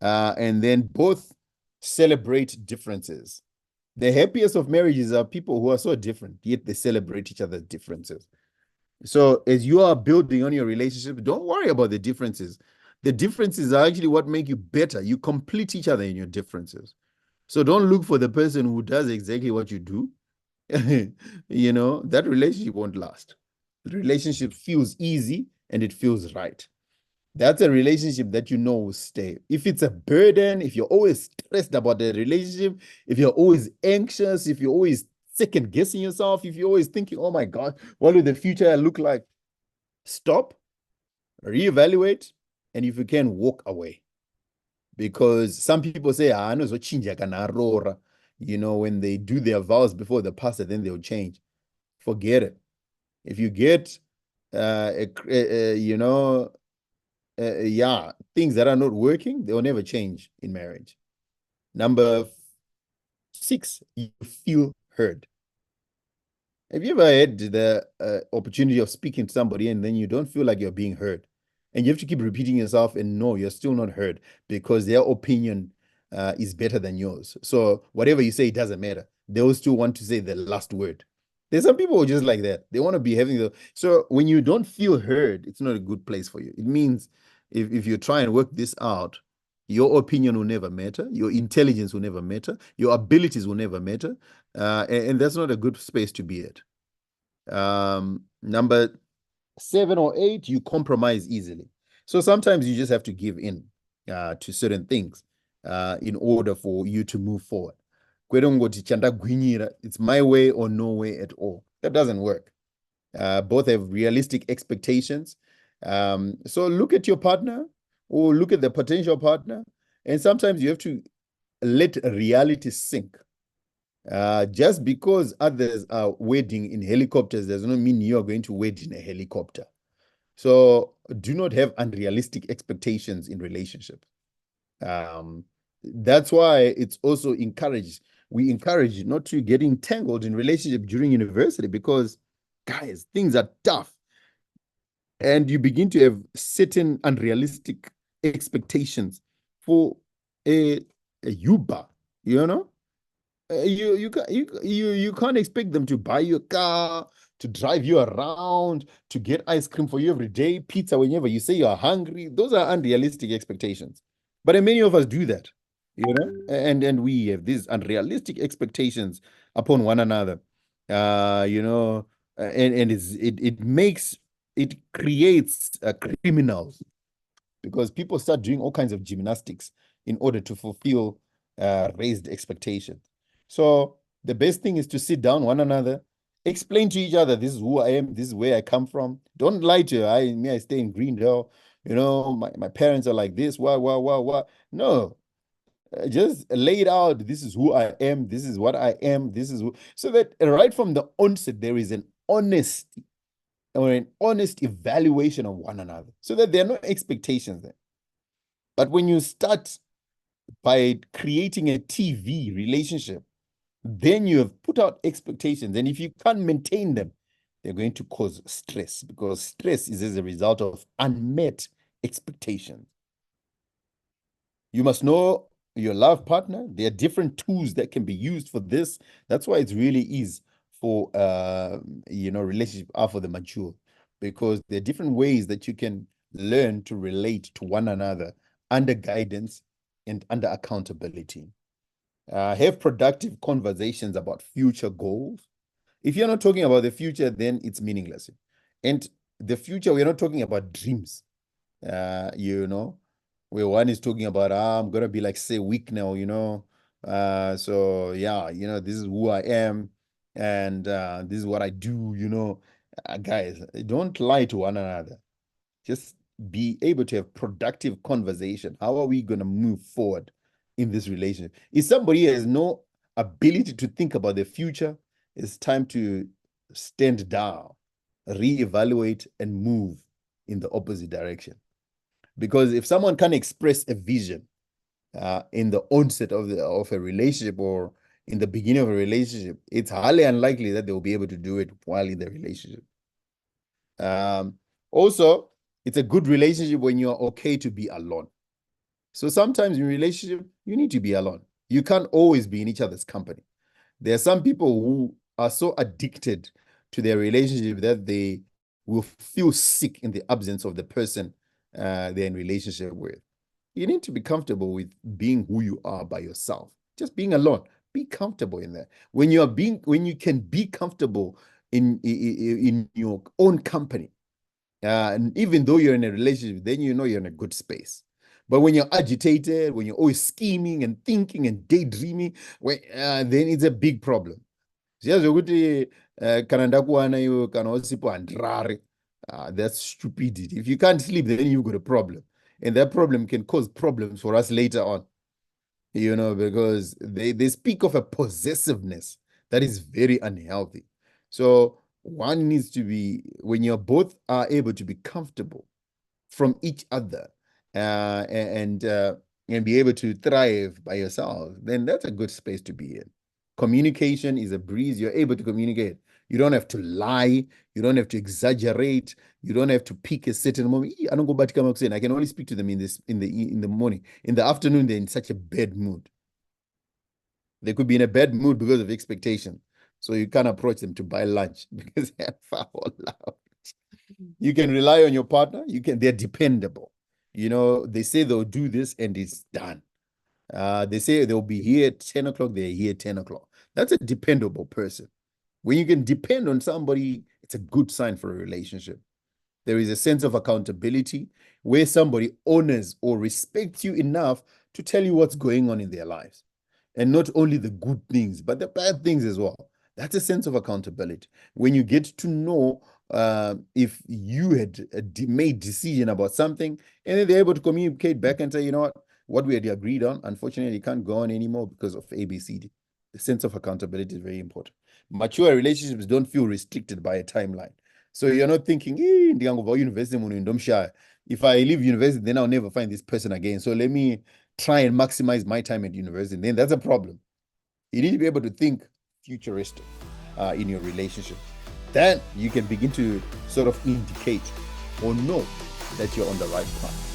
and then both celebrate differences. The happiest of marriages are people who are so different, yet they celebrate each other's differences. So as you are building on your relationship, don't worry about the differences. The differences are actually what make you better. You complete each other in your differences. So don't look for the person who does exactly what you do. That relationship won't last. The relationship feels easy and it feels right. That's a relationship that you know will stay. If it's a burden, if you're always stressed about the relationship, if you're always anxious, if you're always second guessing yourself, if you're always thinking, oh my God, what will the future look like? Stop, reevaluate, and if you can, walk away. Because some people say, ah, no, when they do their vows before the pastor, then they'll change. Forget it. If you get, things that are not working, they will never change in marriage. Number 6, you feel heard. Have you ever had the opportunity of speaking to somebody and then you don't feel like you're being heard? And you have to keep repeating yourself, and no, you're still not heard because their opinion is better than yours. So whatever you say, it doesn't matter. They still want to say the last word. There's some people who are just like that. They want to be having the. So when you don't feel heard, it's not a good place for you. It means if you try and work this out, your opinion will never matter. Your intelligence will never matter. Your abilities will never matter. And that's not a good space to be at. Number 7 or 8, you compromise easily. So sometimes you just have to give in to certain things in order for you to move forward. It's my way or no way at all. That doesn't work. Both have realistic expectations. So look at your partner or look at the potential partner, and sometimes you have to let reality sink. Just because others are wedding in helicopters does not mean you are going to wed in a helicopter. So do not have unrealistic expectations in relationships. That's why it's also encouraged. We encourage not to get entangled in relationship during university because, guys, things are tough, and you begin to have certain unrealistic expectations for a Uber. You know, you can't expect them to buy you a car, to drive you around, to get ice cream for you every day, pizza whenever you say you're hungry. Those are unrealistic expectations. But many of us do that, and we have these unrealistic expectations upon one another. And it creates criminals because people start doing all kinds of gymnastics in order to fulfill raised expectations. So the best thing is to sit down one another, explain to each other, this is who I am, this is where I come from. Don't lie to I stay in Greendale. My parents are like this. Why? No, just lay it out. This is who I am. This is what I am. This is so that right from the onset, there is an honesty or an honest evaluation of one another so that there are no expectations there. But when you start by creating a TV relationship, then you have put out expectations. And if you can't maintain them, they're going to cause stress because stress is as a result of unmet expectations. You must know your love partner. There are different tools that can be used for this. That's why it's really easy for relationship are for the mature because there are different ways that you can learn to relate to one another under guidance and under accountability. Have productive conversations about future goals. If you're not talking about the future, then it's meaningless. And the future, we're not talking about dreams, where one is talking about, I'm going to be like, say, weak now, so yeah, this is who I am and this is what I do, guys, don't lie to one another. Just be able to have productive conversation. How are we going to move forward in this relationship? If somebody has no ability to think about the future, it's time to stand down, reevaluate, and move in the opposite direction. Because if someone can express a vision in the onset of a relationship or in the beginning of a relationship, it's highly unlikely that they will be able to do it while in the relationship. Also, it's a good relationship when you're okay to be alone. So sometimes in relationship, you need to be alone. You can't always be in each other's company. There are some people who are so addicted to their relationship that they will feel sick in the absence of the person they're in relationship with. You need to be comfortable with being who you are by yourself. Just being alone. Be comfortable in that. When you can be comfortable in your own company, and even though you're in a relationship, then you know you're in a good space. But when you're agitated, when you're always scheming and thinking and daydreaming, then it's a big problem. Kana ndakuwana iwe kana usipo handirare, that's stupidity. If you can't sleep, then you've got a problem. And that problem can cause problems for us later on, because they speak of a possessiveness that is very unhealthy. So one needs to be, when you're both are able to be comfortable from each other, and be able to thrive by yourself, then that's a good space to be in. Communication is a breeze. You're able to communicate. You don't have to lie. You don't have to exaggerate. You don't have to pick a certain moment. I don't go back to come up saying I can only speak to them in the morning. In the afternoon, they're in such a bad mood. They could be in a bad mood because of expectation. So you can't approach them to buy lunch because they're foul loud. You can rely on your partner. They're dependable. They say they'll do this and it's done. They say they'll be here at 10 o'clock, they're here at 10 o'clock. That's a dependable person. When you can depend on somebody, it's a good sign for a relationship. There is a sense of accountability where somebody honors or respects you enough to tell you what's going on in their lives. And not only the good things, but the bad things as well. That's a sense of accountability. When you get to know if you had made decision about something, and then they're able to communicate back and say, you know what we had agreed on, unfortunately, can't go on anymore because of ABCD. The sense of accountability is very important. Mature relationships don't feel restricted by a timeline. So you're not thinking, if I leave university, then I'll never find this person again. So let me try and maximize my time at university. Then that's a problem. You need to be able to think futuristic in your relationship. Then you can begin to sort of indicate or know that you're on the right path.